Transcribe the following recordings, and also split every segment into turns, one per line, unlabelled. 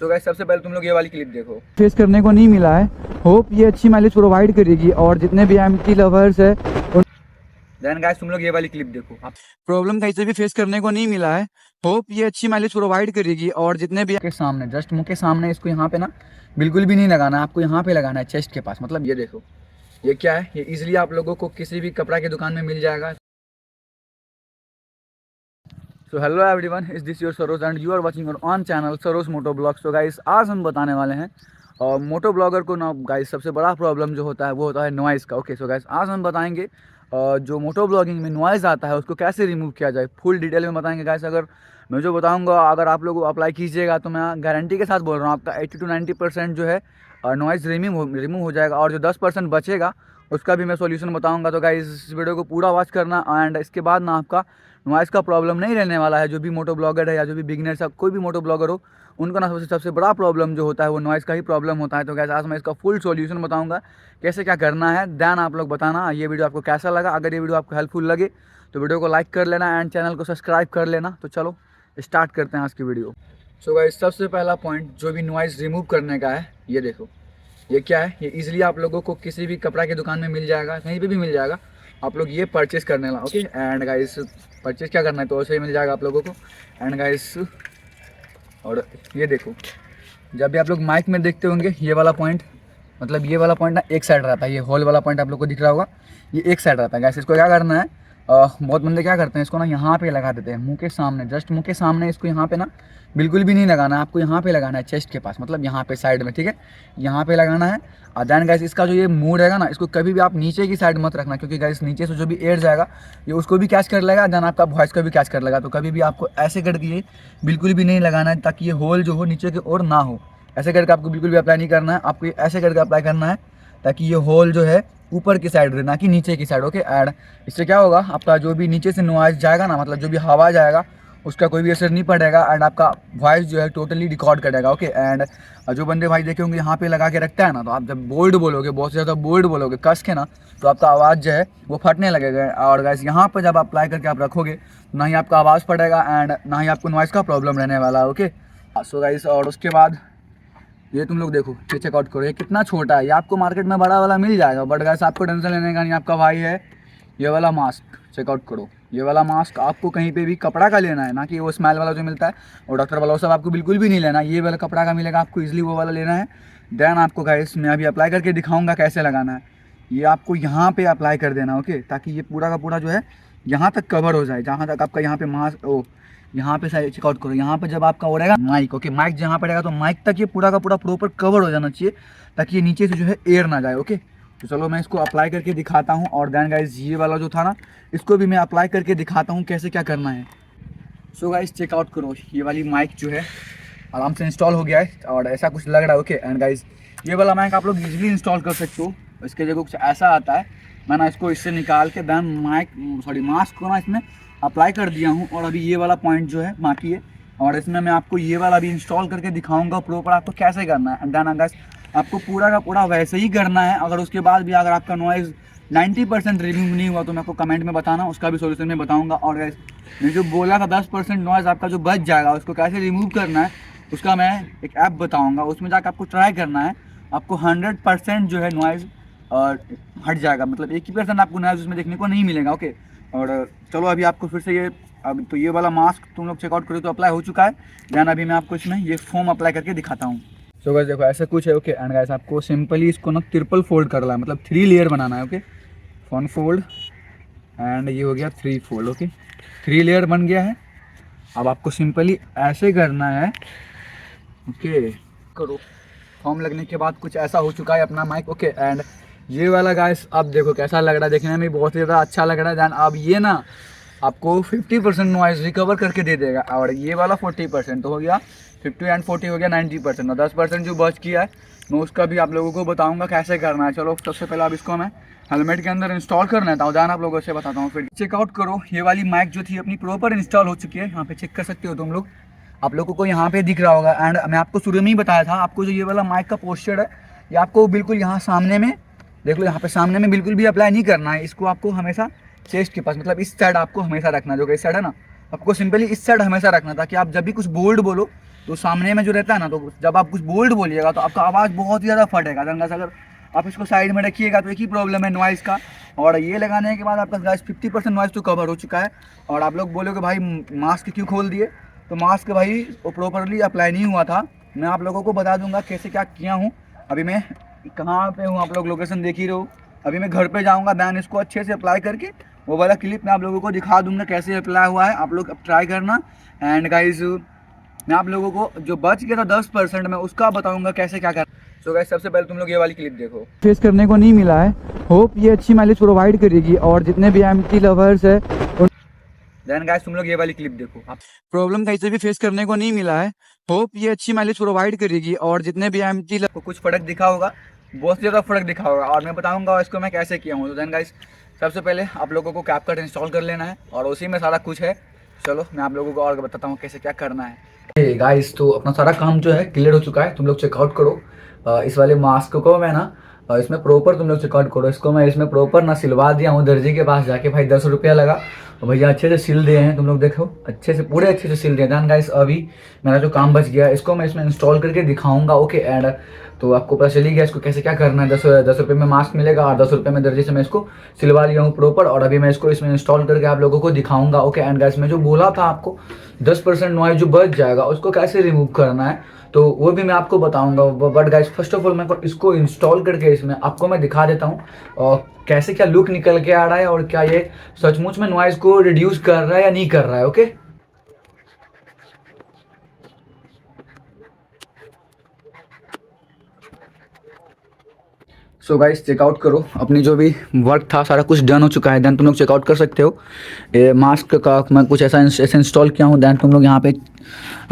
So guys सबसे पहले तुम लोग ये वाली क्लिप देखो। फेस करने को नहीं मिला है, होप ये अच्छी माइलेज प्रोवाइड करेगी और जितने भी एमटी लवर्स है देन गाइस तुम लोग ये वाली क्लिप देखो। प्रॉब्लम कहीं से भी फेस करने को नहीं मिला है, होप ये अच्छी माइलेज प्रोवाइड करेगी और जितने भी के सामने जस्ट मुंह के सामने इसको यहाँ पे ना बिल्कुल भी नहीं लगाना है, आपको यहाँ पे लगाना है चेस्ट के पास। मतलब ये देखो ये क्या है, ये इजिली आप लोगों को किसी भी कपड़ा की दुकान में मिल जाएगा। So hello everyone, is this your Saroj and you are watching your own channel Saroj moto blog. So guys आज हम बताने वाले हैं और मोटो ब्लॉगर को ना गाइस सबसे बड़ा प्रॉब्लम जो होता है वो होता है नॉइज़ का। ओके सो गाइस आज हम बताएंगे जो मोटो ब्लॉगिंग में नॉइज़ आता है उसको कैसे रिमूव किया जाए, फुल डिटेल में बताएंगे गाइस। अगर मैं जो बताऊंगा अगर आप लोग अप्लाई कीजिएगा तो मैं गारंटी के साथ बोल रहा हूँ आपका 80 to 90% जो है नॉइज़ रिमूव हो जाएगा और जो 10% बचेगा उसका भी मैं सॉल्यूशन बताऊंगा। तो गाइस इस वीडियो को पूरा वॉच करना एंड इसके बाद ना आपका नॉइज़ का प्रॉब्लम नहीं रहने वाला है। जो भी मोटो ब्लॉगर है या जो भी बिगिनर्स है, कोई भी मोटो ब्लॉगर हो, उनको ना सबसे बड़ा प्रॉब्लम जो होता है वो नॉइज़ का ही प्रॉब्लम होता है। तो गाइस आज मैं इसका फुल सॉल्यूशन बताऊंगा कैसे क्या करना है। देन आप लोग बताना ये वीडियो आपको कैसा लगा। अगर ये वीडियो आपको हेल्पफुल लगे तो वीडियो को लाइक कर लेना एंड चैनल को सब्सक्राइब कर लेना। तो चलो स्टार्ट करते हैं आज की वीडियो। सो गाइस सबसे पहला पॉइंट जो भी नॉइज़ रिमूव करने का है, ये देखो ये क्या है, ये इजीली आप लोगों को किसी भी कपड़ा की दुकान में मिल जाएगा, कहीं पे भी मिल जाएगा। आप लोग ये परचेस करने ला। ओके एंड गाइस परचेस क्या करना है तो ऐसे ही मिल जाएगा आप लोगों को। एंड गाइस और ये देखो जब भी आप लोग माइक में देखते होंगे ये वाला पॉइंट, मतलब ये वाला पॉइंट ना एक साइड रहता है, ये होल वाला पॉइंट आप लोग को दिख रहा होगा, ये एक साइड रहता है। गाइस इसको क्या करना है, बहुत बंदे क्या करते हैं इसको ना यहाँ पे लगा देते हैं मुंह के सामने, जस्ट मुंह के सामने इसको यहाँ पे ना बिल्कुल भी नहीं लगाना है, आपको यहाँ पे लगाना है चेस्ट के पास, मतलब यहाँ पे साइड में, ठीक है, यहाँ पे लगाना है। और देन गाइस इसका जो ये मूड रहेगा ना इसको कभी भी आप नीचे की साइड मत रखना, क्योंकि गाइस नीचे से जो भी एयर जाएगा ये उसको भी कैच कर लेगा, देन आपका वॉइस को भी कैच कर लेगा। तो कभी भी आपको ऐसे करके ये बिल्कुल भी नहीं लगाना है ताकि ये होल जो हो नीचे की ओर ना हो। ऐसे करके आपको बिल्कुल भी अप्लाई नहीं करना है, आपको ऐसे करके अप्लाई करना है ताकि ये होल जो है ऊपर की साइड रहे ना कि नीचे की साइड। ओके एंड इससे क्या होगा, आपका जो भी नीचे से नॉइज़ जाएगा ना, मतलब जो भी हवा जाएगा उसका कोई भी असर नहीं पड़ेगा एंड आपका वॉइस जो है टोटली रिकॉर्ड करेगा। ओके एंड जो बंदे भाई देखे होंगे यहाँ पे लगा के रखता है ना, तो आप जब बोल्ड बोलोगे, बहुत से ज़्यादा बोल्ड बोलोगे कस के ना, तो आपका आवाज़ जो है वो फटने लगेगा। और गाइस यहाँ पर जब आप अप्लाई करके आप रखोगे तो ना ही आपका आवाज़ फटेगा एंड ना ही आपको नॉइज़ का प्रॉब्लम रहने वाला है। ओके सो गाइस और उसके बाद ये तुम लोग देखो, ये चेकआउट करो, ये कितना छोटा है, ये आपको मार्केट में बड़ा वाला मिल जाएगा, बट गाइस आपको टेंशन लेने का नहीं। आपका भाई है, ये वाला मास्क चेकआउट करो, ये वाला मास्क आपको कहीं पे भी कपड़ा का लेना है, ना कि वो स्मेल वाला जो मिलता है और डॉक्टर वाला, वो सब आपको बिल्कुल भी नहीं लेना। ये वाला कपड़ा का मिलेगा आपको, इजीली वो वाला लेना है। देन आपको गाइस मैं अभी अप्लाई करके दिखाऊंगा कैसे लगाना है। ये आपको यहाँ पे अप्लाई कर देना, ओके, ताकि ये पूरा का पूरा जो है यहाँ तक कवर हो जाए, जहाँ तक आपका यहाँ पे मास्क ओ यहाँ पे साइड चेकआउट करो। यहाँ पे जब आपका हो रहेगा माइक, ओके, माइक जहाँ पे रहेगा तो माइक तक ये पूरा का पूरा प्रॉपर कवर हो जाना चाहिए ताकि ये नीचे से जो है एयर ना जाए। ओके तो चलो मैं इसको अप्लाई करके दिखाता हूँ और देन गाइस ये वाला जो था ना इसको भी मैं अप्लाई करके दिखाता हूँ कैसे क्या करना है। सो गाइस चेकआउट करो, ये वाली माइक जो है आराम से इंस्टॉल हो गया है और ऐसा कुछ लग रहा है। ओके एंड गाइस ये वाला माइक आप लोग इजीली इंस्टॉल कर सकते हो। इसके जगह कुछ ऐसा आता है, मैं ना इसको इससे निकाल के देन मास्क को ना इसमें अप्लाई कर दिया हूँ और अभी ये वाला पॉइंट जो है बाकी है और इसमें मैं आपको ये वाला भी इंस्टॉल करके दिखाऊंगा प्रॉपर आपको कैसे करना है। देन गाइस आपको पूरा का पूरा वैसे ही करना है। अगर उसके बाद भी अगर आपका नॉइज़ 90% रिमूव नहीं हुआ तो मैं आपको कमेंट में बताना, उसका भी सोल्यूशन मैं बताऊंगा। और गाइस मैं जो बोला था 10% नॉइज़ आपका जो बच जाएगा उसको कैसे रिमूव करना है उसका मैं एक ऐप बताऊँगा, उसमें जाकर आपको ट्राई करना है, आपको 100% जो है नॉइज़ और हट जाएगा, मतलब 1% आपको नॉइज़ उसमें देखने को नहीं मिलेगा। ओके और चलो अभी आपको फिर से ये अब तो ये वाला मास्क तुम लोग चेकआउट करो तो अप्लाई हो चुका है। देन अभी मैं आपको इसमें ये फोम अप्लाई करके दिखाता हूँ। सो गाइस देखो ऐसा कुछ है। ओके एंड गाइस आपको सिंपली इसको ना ट्रिपल फोल्ड करना है, मतलब 3 लेयर बनाना है। ओके 1 फोल्ड एंड ये हो गया 3 फोल्ड। ओके 3 लेयर बन गया है। अब आपको सिंपली ऐसे करना है। ओके करो, फॉर्म लगने के बाद कुछ ऐसा हो चुका है अपना माइक। ओके एंड ये वाला गाइस अब देखो कैसा लग रहा है, देखने में बहुत ही ज़्यादा अच्छा लग रहा है। देन अब ये ना आपको 50% नॉइज़ रिकवर करके दे देगा और ये वाला 40% तो हो गया, 50 एंड 40 हो गया 90%, और 10% जो बच किया है मैं उसका भी आप लोगों को बताऊंगा कैसे करना है। चलो सबसे पहले अब इसको मैं हेलमेट के अंदर इंस्टॉल कर लेता हूँ, देन आप लोगों से बताता हूँ। फिर चेकआउट करो, ये वाली माइक जो थी अपनी प्रॉपर इंस्टॉल हो चुकी है, यहाँ पे चेक कर सकते हो तुम लोग, आप लोगों को यहाँ पे दिख रहा होगा। एंड मैं आपको शुरू में ही बताया था, आपको जो ये वाला माइक का पोस्चर है ये आपको बिल्कुल यहाँ सामने में देख लो, यहाँ पे सामने में बिल्कुल भी अप्लाई नहीं करना है, इसको आपको हमेशा चेस्ट के पास, मतलब इस साइड आपको हमेशा रखना, जो कि इस साइड है ना आपको सिंपली इस साइड हमेशा रखना, ताकि आप जब भी कुछ बोल्ड बोलो तो सामने में जो रहता है ना, तो जब आप कुछ बोल्ड बोलिएगा तो आपका आवाज़ बहुत ही ज़्यादा फटेगा। देन गाइस अगर आप इसको साइड में रखिएगा तो एक ही प्रॉब्लम है नॉइज़ का। और ये लगाने के बाद आपका गाइस 50% नॉइज़ तो कवर हो चुका है। और आप लोग बोलोगे भाई मास्क क्यों खोल दिए, तो मास्क भाई वो प्रॉपरली अप्लाई नहीं हुआ था। मैं आप लोगों को बता दूंगा कैसे क्या किया हूँ। अभी मैं कहाँ पे हूँ, आप लोग लोकेशन देख ही रहे हो। अभी मैं घर पे जाऊँगा, दैन इसको अच्छे से अप्लाई करके वो वाला क्लिप मैं आप लोगों को दिखा दूंगा कैसे अप्लाई हुआ है। आप लोग अब ट्राई करना। एंड गाइज मैं आप लोगों को जो बच गया था 10% में उसका बताऊंगा कैसे क्या करना। सो गाइस सबसे पहले तुम लोग ये वाली क्लिप देखो। फेस करने को नहीं मिला है, होप ये अच्छी माइलेज प्रोवाइड करेगी और जितने भी एमटी लवर्स है। देन गाइस तुम लोग ये वाली क्लिप देखो। प्रॉब्लम कहीं से भी फेस करने को नहीं मिला है, होप ये अच्छी माइलेज प्रोवाइड करेगी और जितने भी एमटी को कुछ फर्क दिखा होगा, बहुत ज़्यादा फर्क दिखा होगा और मैं बताऊंगा इसको मैं कैसे किया हूँ। तो देन गाइस सबसे पहले आप लोगों को कैपकट इंस्टॉल कर लेना है और उसी में सारा कुछ है। चलो मैं आप लोगों को और बताता हूँ कैसे क्या करना है। गाइस तो अपना सारा काम जो है क्लियर हो चुका है, तुम लोग चेकआउट करो। इस वाले मास्क को मैं ना इसमें प्रॉपर तुम लोग चेकआउट करो। इसको मैं इसमें प्रॉपर ना सिलवा दिया हूँ दर्जी के पास जाके, भाई 10 रुपया लगा और भैया अच्छे से सिल दिए हैं। तुम लोग देखो अच्छे से पूरे अच्छे से सिल दिए। डन गाइस अभी मेरा जो काम बच गया इसको मैं इसमें इंस्टॉल करके दिखाऊंगा। ओके एंड तो आपको पता चली गया इसको कैसे क्या करना है। 10 रुपये में मास्क मिलेगा और 10 रुपये में दर्जी से मैं इसको सिलवा लिया हूँ प्रॉपर। और अभी मैं इसको इसमें इंस्टॉल करके आप लोगों को दिखाऊंगा। ओके एंड गाइस मैं जो बोला था आपको 10% नॉइज जो बच जाएगा उसको कैसे रिमूव करना है तो वो भी मैं आपको बताऊंगा। But guys first of all मैं इसको इंस्टॉल करके इसमें आपको मैं दिखा देता हूँ और कैसे क्या लुक निकल के आ रहा है और क्या ये सचमुच में नॉइज को रिड्यूस कर रहा है या नहीं कर रहा है। ओके सो गाइस चेकआउट करो, अपनी जो भी वर्क था सारा कुछ डन हो चुका है। देन तुम लोग चेकआउट कर सकते हो। ये मास्क का मैं कुछ ऐसा इंस्टॉल किया हूँ। देन तुम लोग यहाँ पे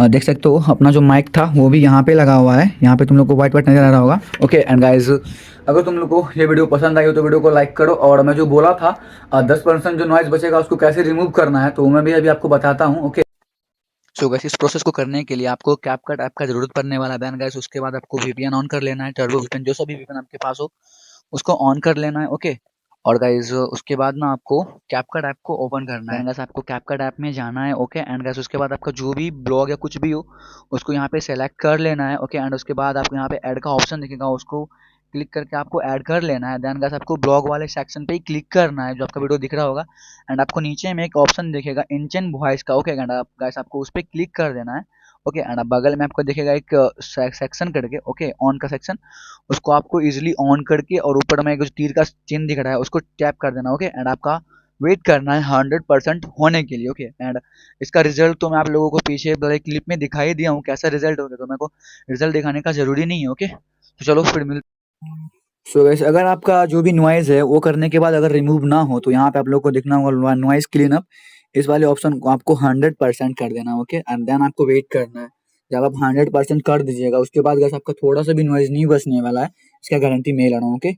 देख सकते हो अपना जो माइक था वो भी यहाँ पे लगा हुआ है। यहाँ पे तुम लोग को वाइट वाइट नजर आ रहा होगा। ओके एंड गाइज अगर तुम लोग को ये वीडियो पसंद आई हो तो वीडियो को लाइक करो। और मैं जो बोला था 10% जो नॉइज बचेगा उसको कैसे रिमूव करना है तो मैं भी अभी आपको बताता हूँ। ओके सो गैस इस प्रोसेस को करने के लिए आपको कैपकट ऐप का जरूरत पड़ने वाला है। देन गैस उसके बाद आपको वीपीएन ऑन कर लेना है, टर्बो वीपीएन जो सभी वीपीएन आपके पास हो उसको ऑन कर लेना है। ओके और गाइज उसके बाद ना आपको कैपकट ऐप को ओपन करना है। गाइस आपको कैपकट ऐप में जाना है। ओके एंड गाइस उसके बाद आपका जो भी ब्लॉग या कुछ भी हो उसको यहाँ पे सेलेक्ट कर लेना है। ओके एंड उसके बाद आपको यहाँ पे ऐड का ऑप्शन दिखेगा, उसको क्लिक करके आपको ऐड कर लेना है। देन गाइस आपको ब्लॉग वाले सेक्शन पे ही क्लिक करना है जो आपका वीडियो दिख रहा होगा। एंड आपको नीचे में एक ऑप्शन दिखेगा इंजन वॉइस का। ओके एंड आप गाइस आपको उस पर क्लिक कर देना है। ओके एंड अब बगल में आपको दिखेगा एक सेक्शन करके, ओके ऑन का सेक्शन, उसको आपको इजीली ऑन करके और ऊपर में एक जो तीर का चिन्ह दिख रहा है उसको टैप कर देना। ओके एंड आपका वेट करना है 100% होने के लिए। ओके एंड इसका रिजल्ट तो मैं आप लोगों को पीछे बड़े क्लिप में दिखाई दिया हूँ कैसा रिजल्ट हो गया, तो मेरे को रिजल्ट दिखाने का जरूरी नहीं है। ओके तो चलो फिर मिल सो वैसे अगर आपका जो भी नॉइज है वो करने के बाद अगर रिमूव ना हो तो यहाँ पे आप लोग को देखना होगा नॉइज क्लीन अप। इस वाले ऑप्शन को आपको 100% कर देना। ओके एंड देन आपको वेट करना है। जब आप 100% कर दीजिएगा उसके बाद अगर आपका थोड़ा सा भी नॉइज नहीं बचने वाला है, इसका गारंटी मैं ले रहा हूँ। ओके